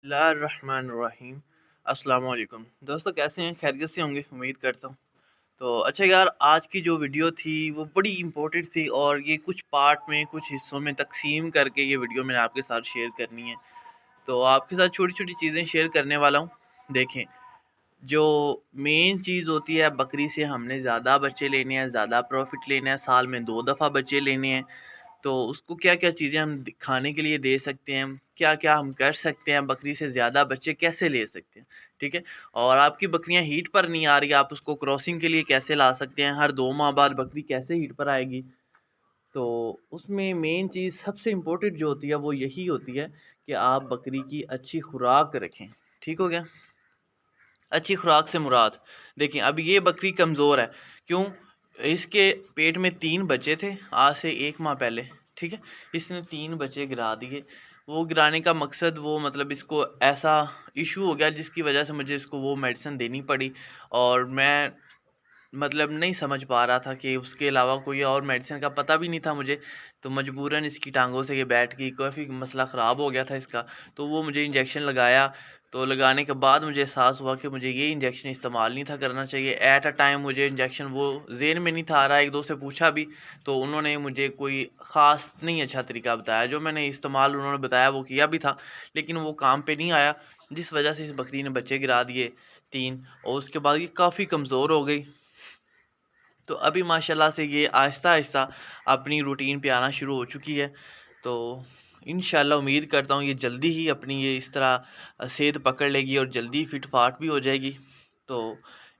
बिस्मिल्लाहिर्रहमानिर्रहीम। अस्सलाम वालेकुम दोस्तों, कैसे हैं? खैरियत से होंगे, उम्मीद करता हूँ। तो अच्छा यार, आज की जो वीडियो थी वो बड़ी इम्पोर्टेंट थी और ये कुछ पार्ट में, कुछ हिस्सों में तकसीम करके ये वीडियो मैंने आपके साथ शेयर करनी है। तो आपके साथ छोटी-छोटी चीज़ें शेयर करने वाला हूँ। देखें, जो मेन चीज़ होती है, बकरी से हमने ज़्यादा बच्चे लेने हैं, ज़्यादा प्रॉफ़िट लेना है, साल में 2 दफ़ा बच्चे लेने हैं। तो उसको क्या-क्या चीज़ें हम खाने के लिए दे सकते हैं, क्या-क्या हम कर सकते हैं, बकरी से ज़्यादा बच्चे कैसे ले सकते हैं, ठीक है? और आपकी बकरियाँ हीट पर नहीं आ रही, आप उसको क्रॉसिंग के लिए कैसे ला सकते हैं, हर 2 माह बाद बकरी कैसे हीट पर आएगी। तो उसमें मेन चीज़ सबसे इम्पोर्टेंट जो होती है वो यही होती है कि आप बकरी की अच्छी खुराक रखें, ठीक हो गया? अच्छी खुराक से मुराद, देखिए अब ये बकरी कमज़ोर है, क्यों? इसके पेट में 3 बच्चे थे आज से 1 माह पहले, ठीक है? इसने 3 बच्चे गिरा दिए। वो गिराने का मकसद वो मतलब इसको ऐसा इश्यू हो गया जिसकी वज़ह से मुझे इसको वो मेडिसिन देनी पड़ी और मैं मतलब नहीं समझ पा रहा था कि उसके अलावा कोई और मेडिसिन का पता भी नहीं था मुझे, तो मजबूरन इसकी टाँगों से ये बैठ गई, काफ़ी मसला ख़राब हो गया था इसका। तो वो मुझे इंजेक्शन लगाया, तो लगाने के बाद मुझे एहसास हुआ कि मुझे ये इंजेक्शन इस्तेमाल नहीं था करना चाहिए। एट अ टाइम मुझे इंजेक्शन वो ज़हन में नहीं था आ रहा, 1-2 से पूछा भी, तो उन्होंने मुझे कोई ख़ास नहीं अच्छा तरीका बताया। जो मैंने इस्तेमाल उन्होंने बताया वो किया भी था, लेकिन वो काम पे नहीं आया, जिस वजह से इस बकरी ने बच्चे गिरा दिए 3 और उसके बाद ये काफ़ी कमज़ोर हो गई। तो अभी माशाल्लाह से ये आहिस्ता-आहिस्ता अपनी रूटीन पे आना शुरू हो चुकी है। तो इंशाल्लाह उम्मीद करता हूँ ये जल्दी ही अपनी ये इस तरह सेहत पकड़ लेगी और जल्दी फिट-फाट भी हो जाएगी। तो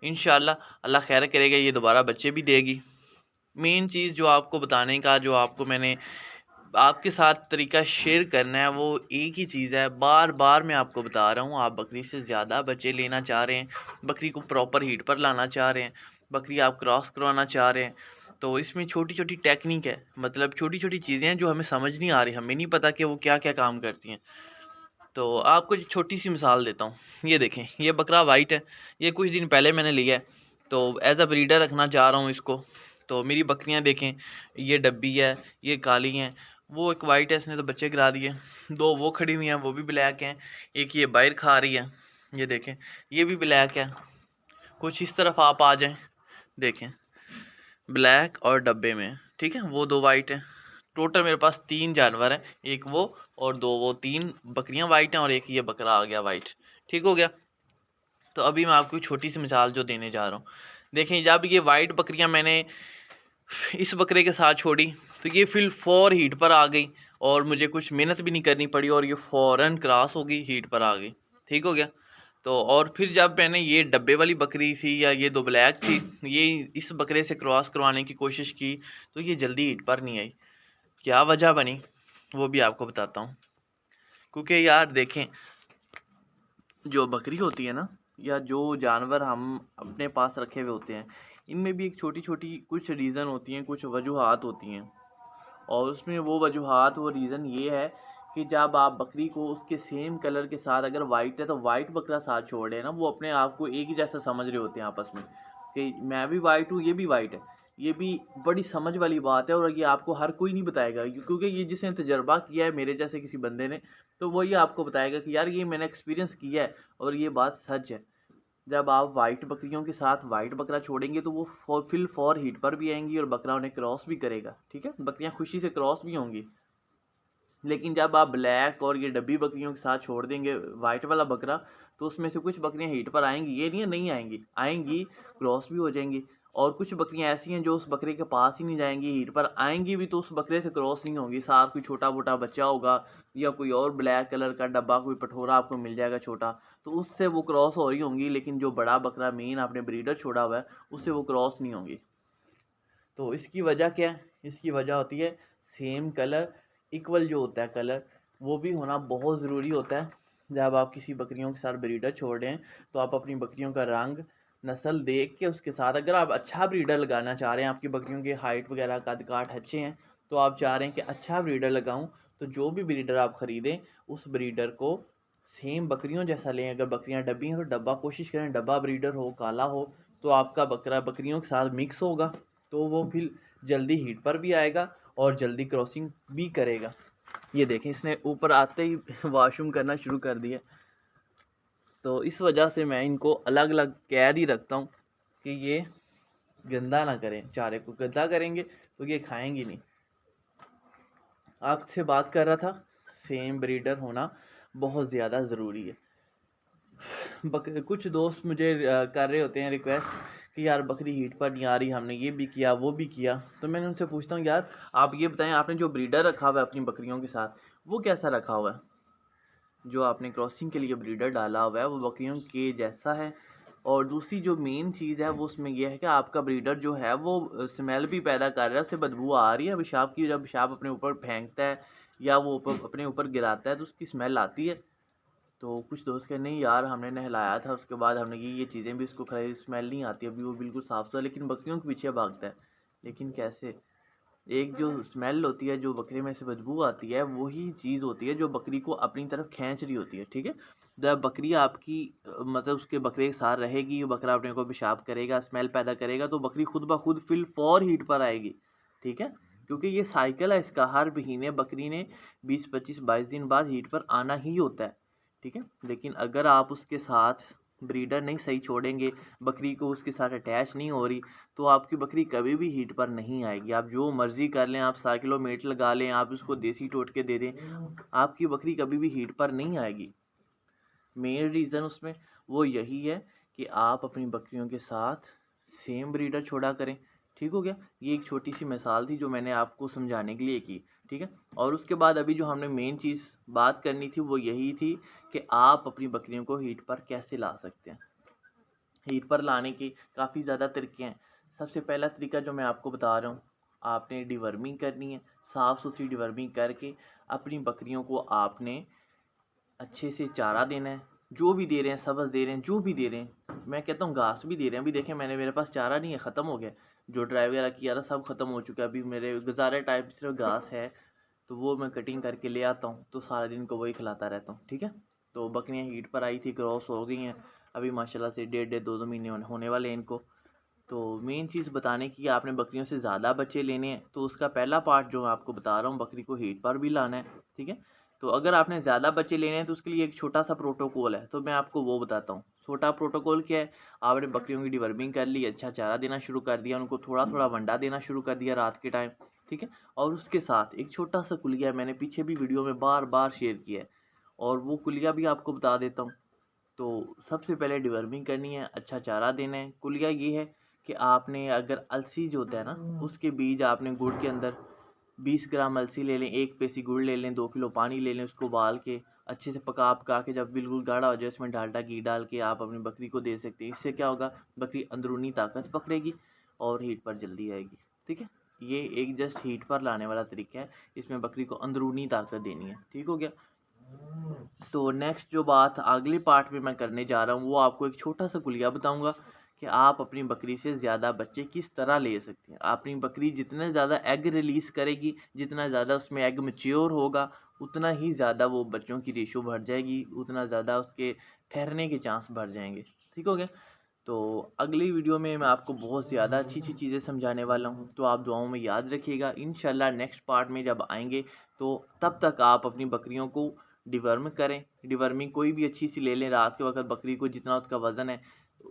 इंशाल्लाह अल्लाह खैर करेगा, ये दोबारा बच्चे भी देगी। मेन चीज़ जो आपको बताने का, जो आपको मैंने आपके साथ तरीका शेयर करना है, वो एक ही चीज़ है, बार-बार मैं आपको बता रहा हूँ, आप बकरी से ज़्यादा बच्चे लेना चाह रहे हैं, बकरी को प्रॉपर हीट पर लाना चाह रहे हैं, बकरी आप क्रॉस करवाना चाह रहे हैं, तो इसमें छोटी-छोटी टेक्निक है, मतलब छोटी-छोटी चीज़ें हैं जो हमें समझ नहीं आ रही, हमें नहीं पता कि वो क्या-क्या काम करती हैं। तो आपको एक छोटी-सी मिसाल देता हूँ, ये देखें, ये बकरा वाइट है, ये कुछ दिन पहले मैंने लिया है, तो एज़ अ ब्रीडर रखना चाह रहा हूँ इसको। तो मेरी बकरियाँ देखें, ये डब्बी है, ये काली हैं, वो एक वाइट है, इसने तो बच्चे गिरा दिए। 2 वो खड़ी हुई हैं, वो भी ब्लैक हैं, एक ये बाहर खा रही है, ये देखें, ये भी ब्लैक है। कुछ इस तरफ आप आ जाएँ, देखें, ब्लैक और डब्बे में, ठीक है? वो 2 वाइट हैं। टोटल मेरे पास 3 जानवर हैं, 1 वो और 2 वो, 3 बकरियाँ वाइट हैं और 1 ये बकरा आ गया वाइट, ठीक हो गया? तो अभी मैं आपको एक छोटी-सी मिसाल जो देने जा रहा हूँ। देखें, जब ये वाइट बकरियाँ मैंने इस बकरे के साथ छोड़ी, तो ये फिल फॉर हीट पर आ गई और मुझे कुछ मेहनत भी नहीं करनी पड़ी और ये फ़ौरन क्रॉस हो गई, हीट पर आ गई, ठीक हो गया? तो और फिर जब मैंने ये डब्बे वाली बकरी थी या ये 2 ब्लैक थी, ये इस बकरे से क्रॉस करवाने की कोशिश की, तो ये जल्दी हीट पर नहीं आई। क्या वजह बनी, वो भी आपको बताता हूँ। क्योंकि यार देखें, जो बकरी होती है ना, या जो जानवर हम अपने पास रखे हुए होते हैं, इनमें भी एक छोटी-छोटी कुछ रीज़न होती हैं, कुछ वजूहात होती हैं। और उसमें वो वजूहात, वो रीज़न ये है कि जब आप बकरी को उसके सेम कलर के साथ, अगर वाइट है तो वाइट बकरा साथ छोड़ रहे हैं ना, वो अपने आप को एक ही जैसा समझ रहे होते हैं आपस में कि मैं भी वाइट हूँ, ये भी वाइट है। ये भी बड़ी समझ वाली बात है और ये आपको हर कोई नहीं बताएगा, क्योंकि ये जिसने तजर्बा किया है मेरे जैसे किसी बंदे ने, तो वही आपको बताएगा कि यार ये मैंने एक्सपीरियंस किया है और ये बात सच है। जब आप वाइट बकरियों के साथ वाइट बकरा छोड़ेंगे तो वो फिल फॉर हीट पर भी आएंगी और बकरा उन्हें क्रॉस भी करेगा, ठीक है? बकरियां खुशी से क्रॉस भी होंगी। लेकिन जब आप ब्लैक और ये डब्बी बकरियों के साथ छोड़ देंगे वाइट वाला बकरा, तो उसमें से कुछ बकरियां हीट पर आएंगी, ये नहीं है नहीं आएंगी, आएंगी, क्रॉस भी हो जाएंगी। और कुछ बकरियां ऐसी हैं जो उस बकरे के पास ही नहीं जाएंगी, हीट पर आएंगी भी तो उस बकरे से क्रॉस नहीं होंगी, साथ कोई छोटा मोटा बच्चा होगा या कोई और ब्लैक कलर का डब्बा, कोई पठोरा आपको मिल जाएगा छोटा, तो उससे वो क्रॉस हो रही होंगी। लेकिन जो बड़ा बकरा मेन आपने ब्रीडर छोड़ा हुआ है, उससे वो क्रॉस नहीं होंगी। तो इसकी वजह क्या है? इसकी वजह होती है सेम कलर, इक्वल जो होता है कलर, वो भी होना बहुत ज़रूरी होता है। जब आप किसी बकरियों के साथ ब्रीडर छोड़ रहे हैं, तो आप अपनी बकरियों का रंग, नस्ल देख के उसके साथ, अगर आप अच्छा ब्रीडर लगाना चाह रहे हैं, आपकी बकरियों की हाइट वगैरह कद-काठ अच्छे हैं, तो आप चाह रहे हैं कि अच्छा ब्रीडर लगाऊँ, तो जो भी ब्रीडर आप ख़रीदें, उस ब्रीडर को सेम बकरियों जैसा लें। अगर बकरियाँ डब्बी हैं, तो डब्बा कोशिश करें डब्बा ब्रीडर हो, काला हो, तो आपका बकरा बकरियों के साथ मिक्स होगा, तो वो फिर जल्दी हीट पर भी आएगा और जल्दी क्रॉसिंग भी करेगा। ये देखें, इसने ऊपर आते ही वॉशरूम करना शुरू कर दिया। तो इस वजह से मैं इनको अलग अलग कैद ही रखता हूँ कि ये गंदा ना करें। चारे को गंदा करेंगे तो ये खाएंगी नहीं। आपसे बात कर रहा था, सेम ब्रीडर होना बहुत ज़्यादा ज़रूरी है। कुछ दोस्त मुझे कर रहे होते हैं रिक्वेस्ट कि यार बकरी हीट पर नहीं आ रही, हमने ये भी किया वो भी किया। तो मैंने उनसे पूछता हूँ यार आप ये बताएं, आपने जो ब्रीडर रखा हुआ है अपनी बकरियों के साथ वो कैसा रखा हुआ है? जो आपने क्रॉसिंग के लिए ब्रीडर डाला हुआ है वो बकरियों के जैसा है? और दूसरी जो मेन चीज़ है वो उसमें यह है कि आपका ब्रीडर जो है वो स्मेल भी पैदा कर रहा है, उससे बदबू आ रही है पेशाब की। जब पेशाब अपने ऊपर फेंकता है या वो अपने ऊपर गिराता है तो उसकी स्मेल आती है। तो कुछ दोस्त कहे नहीं यार हमने नहलाया था, उसके बाद हमने ये चीज़ें भी इसको खिलाई, स्मेल नहीं आती, अभी वो बिल्कुल साफ सुथरा, लेकिन बकरियों के पीछे भागता है। लेकिन कैसे? एक जो स्मेल होती है, जो बकरी में से बदबू आती है, वही चीज़ होती है जो बकरी को अपनी तरफ खींच रही होती है। ठीक है, जब बकरी आपकी मतलब उसके बकरे के साथ रहेगी, बकरा अपने को पेशाब करेगा, स्मेल पैदा करेगा, तो बकरी खुद ब खुद फिल फॉर हीट पर आएगी। ठीक है, क्योंकि ये साइकिल है इसका, हर महीने बकरी ने 20 25 22 दिन बाद हीट पर आना ही होता है। ठीक है, लेकिन अगर आप उसके साथ ब्रीडर नहीं सही छोड़ेंगे, बकरी को उसके साथ अटैच नहीं हो रही, तो आपकी बकरी कभी भी हीट पर नहीं आएगी। आप जो मर्जी कर लें, आप साइक्लोमेट लगा लें, आप उसको देसी टोटके दे दें, आपकी बकरी कभी भी हीट पर नहीं आएगी। मेन रीज़न उसमें वो यही है कि आप अपनी बकरियों के साथ सेम ब्रीडर छोड़ा करें। ठीक हो गया, ये एक छोटी सी मिसाल थी जो मैंने आपको समझाने के लिए की। ठीक है, और उसके बाद अभी जो हमने मेन चीज़ बात करनी थी वो यही थी कि आप अपनी बकरियों को हीट पर कैसे ला सकते हैं। हीट पर लाने के काफ़ी ज़्यादा तरीके हैं। सबसे पहला तरीका जो मैं आपको बता रहा हूँ, आपने डिवर्मिंग करनी है। साफ़ सुथरी डिवर्मिंग करके अपनी बकरियों को आपने अच्छे से चारा देना है। जो भी दे रहे हैं, सब्ज़ दे रहे हैं, जो भी दे रहे हैं, मैं कहता हूँ घास भी दे रहे हैं। अभी देखें मेरे पास चारा नहीं है, ख़त्म हो गया। जो ड्राई वगैरह किया था सब ख़त्म हो चुका है। अभी मेरे गुजारा टाइप सिर्फ घास है, तो वो मैं कटिंग करके ले आता हूँ, तो सारा दिन को वही खिलाता रहता हूँ। ठीक है, तो बकरियाँ हीट पर आई थी, क्रॉस हो गई हैं, अभी माशाल्लाह से 1.5 2 महीने होने वाले हैं इनको। तो मेन चीज़ बताने की, आपने बकरियों से ज़्यादा बच्चे लेने हैं, तो उसका पहला पार्ट जो मैं आपको बता रहा हूँ, बकरी को हीट पर भी लाना है। ठीक है, तो अगर आपने ज़्यादा बच्चे लेने हैं तो उसके लिए एक छोटा सा प्रोटोकॉल है, तो मैं आपको वो बताता हूँ। छोटा प्रोटोकॉल क्या है? आपने बकरियों की डिवर्मिंग कर ली, अच्छा चारा देना शुरू कर दिया, उनको थोड़ा थोड़ा वंडा देना शुरू कर दिया रात के टाइम। ठीक है, और उसके साथ एक छोटा सा कुलिया, मैंने पीछे भी वीडियो में बार बार शेयर किया है, और वो कुलिया भी आपको बता देता हूँ। तो सबसे पहले डिवर्मिंग करनी है, अच्छा चारा देना है। कुलिया ये है कि आपने अगर अलसी जो होता है ना, उसके बीज आपने गुड़ के अंदर 20 ग्राम अलसी ले लें, 1 पेसी गुड़ ले लें, 2 किलो पानी ले लें, उसको उबाल के अच्छे से पका के जब बिल्कुल गाढ़ा हो जाए, उसमें डालडा घी डाल के आप अपनी बकरी को दे सकते हैं। इससे क्या होगा, बकरी अंदरूनी ताकत पकड़ेगी और हीट पर जल्दी आएगी। ठीक है, ये एक जस्ट हीट पर लाने वाला तरीका है, इसमें बकरी को अंदरूनी ताकत देनी है। ठीक हो गया, तो नेक्स्ट जो बात अगले पार्ट में मैं करने जा रहा हूँ, वो आपको एक छोटा सा कुलिया बताऊंगा कि आप अपनी बकरी से ज़्यादा बच्चे किस तरह ले सकते हैं। अपनी बकरी जितने ज़्यादा एग रिलीज़ करेगी, जितना ज़्यादा उसमें एग मैच्योर होगा, उतना ही ज़्यादा वो बच्चों की रेशो बढ़ जाएगी, उतना ज़्यादा उसके ठहरने के चांस बढ़ जाएंगे। ठीक हो गया, तो अगली वीडियो में मैं आपको बहुत ज़्यादा अच्छी अच्छी चीज़ें समझाने वाला हूँ, तो आप दुआओं में याद रखिएगा। इंशाल्लाह नेक्स्ट पार्ट में जब आएंगे, तो तब तक आप अपनी बकरियों को डिवर्म करें। डिवर्मिंग कोई भी अच्छी सी ले लें, रात के वक्त बकरी को जितना उसका वज़न है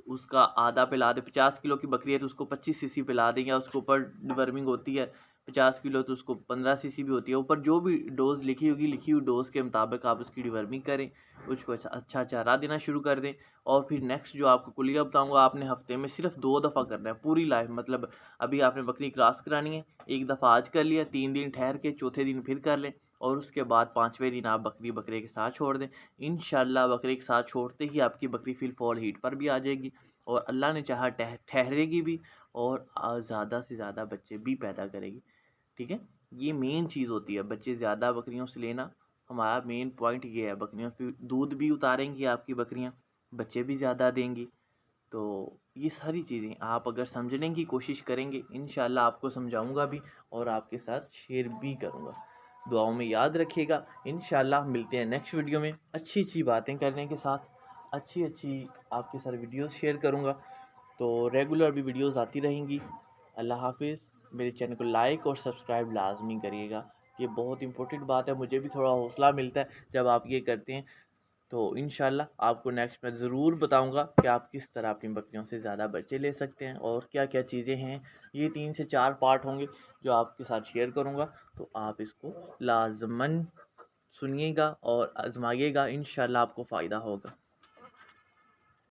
उसका आधा पिला दें। 50 किलो की बकरी है तो उसको 25 सीसी पिला दें, या उसके ऊपर डिवर्मिंग होती है 50 किलो तो उसको 15 सीसी भी होती है, ऊपर जो भी डोज़ लिखी होगी, लिखी हुई डोज़ के मुताबिक आप उसकी डिवर्मिंग करें, उसको अच्छा चारा देना शुरू कर दें। और फिर नेक्स्ट जो आपको कुलिया बताऊंगा, आपने हफ्ते में सिर्फ 2 दफ़ा करना है पूरी लाइफ। मतलब अभी आपने बकरी क्रॉस करानी है, एक दफ़ा आज कर लिया, 3 दिन ठहर के चौथे दिन फिर कर लें, और उसके बाद 5वें दिन आप बकरी बकरे के साथ छोड़ दें। इंशाल्लाह बकरे के साथ छोड़ते ही आपकी बकरी फिल फॉल हीट पर भी आ जाएगी, और अल्लाह ने चाहा ठहरेगी भी, और ज़्यादा से ज़्यादा बच्चे भी पैदा करेगी। ठीक है, ये मेन चीज़ होती है, बच्चे ज़्यादा बकरियों से लेना। हमारा मेन पॉइंट ये है, बकरियों से दूध भी उतारेंगी आपकी बकरियां, बच्चे भी ज़्यादा देंगी। तो ये सारी चीज़ें आप अगर समझने की कोशिश करेंगे, इंशाल्लाह आपको समझाऊंगा भी और आपके साथ शेयर भी करूंगा। दुआओं में याद रखिएगा। इंशाल्लाह मिलते हैं नेक्स्ट वीडियो में अच्छी अच्छी बातें करने के साथ, अच्छी अच्छी आपके साथ वीडियोस शेयर करूंगा। तो रेगुलर भी वीडियोस आती रहेंगी। अल्लाह हाफिज़। मेरे चैनल को लाइक और सब्सक्राइब लाजमी करिएगा, ये बहुत इंपॉर्टेंट बात है। मुझे भी थोड़ा हौसला मिलता है जब आप ये करते हैं। तो इंशाल्लाह आपको नेक्स्ट मैं ज़रूर बताऊंगा कि आप किस तरह अपनी बकरियों से ज़्यादा बच्चे ले सकते हैं और क्या क्या चीज़ें हैं। ये 3 से 4 पार्ट होंगे जो आपके साथ शेयर करूंगा, तो आप इसको लाजमन सुनिएगा और आजमाइएगा, इंशाल्लाह आपको फ़ायदा होगा।